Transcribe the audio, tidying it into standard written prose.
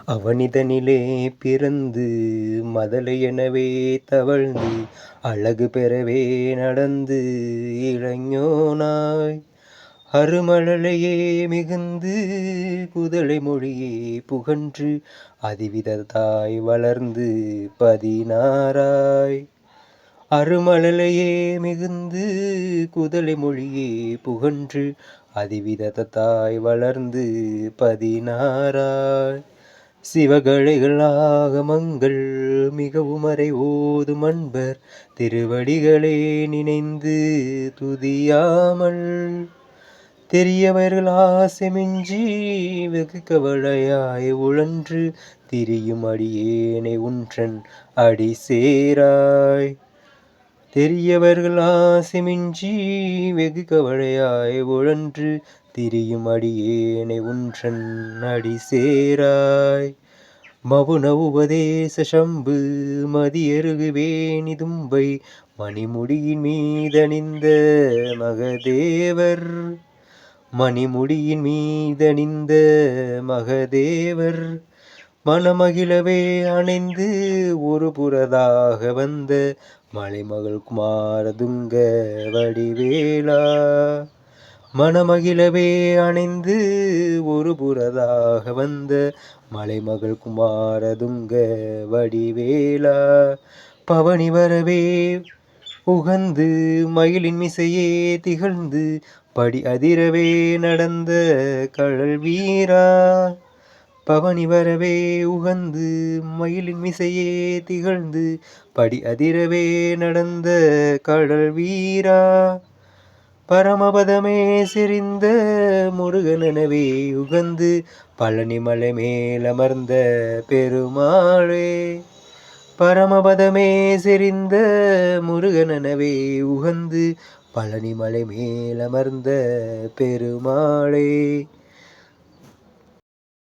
அவனிதனிலே பிறந்து மதலை எனவே தவழ்ந்து அழகு பெறவே நடந்து இளைஞனாய் அருமழலையே மிகுந்து குதலை மொழியே புகன்று அதிவிதத்தாய் வளர்ந்து பதினாராய் அருமழலையே மிகுந்து குதலை மொழியே புகன்று அதிவிதத்தாய் வளர்ந்து பதினாராய் சிவகலைகள் ஆகமங்கள் மிகவும் அறை ஓதும் அன்பர் திருவடிகளே நினைந்து துதியாமல் தெரியவர்கள் ஆசைமின்றி வெகு கவலையாய் உழன்று திரியும் அடியேனை உன்றன் அடி சேராய் தெரியவர்கள் ஆசைமின்றி வெகு கவலையாய் உழன்று திரியும் அடியேனை உன்றன் அடி சேராய் மவுன உபதேச சம்பு மதியருகுவேணிதும்பை மணிமுடியின் மீதணிந்த மகதேவர் மணிமுடியின் மீதணிந்த மகதேவர் மணமகிழவே அணைந்து ஒரு புறதாக வந்த மலைமகள் குமாரதுங்க வடிவேலா மணமகிழவே அணைந்து ஒரு புறதாக வந்த மலைமகள் குமாரதுங்க வடிவேலா பவனி வரவே உகந்து மயிலின் மிசையே திகழ்ந்து படி அதிரவே நடந்த கழல் வீரா பவனி வரவே உகந்து மயிலின் மிசையே திகழ்ந்து படி அதிரவே நடந்த கடல் வீரா பரமபதமே செறிந்த முருகனெனவே உகந்து பழனிமலை மேலமர்ந்த பெருமாளே பரமபதமே செறிந்த முருகனெனவே உகந்து பழனிமலை மேலமர்ந்த பெருமாளே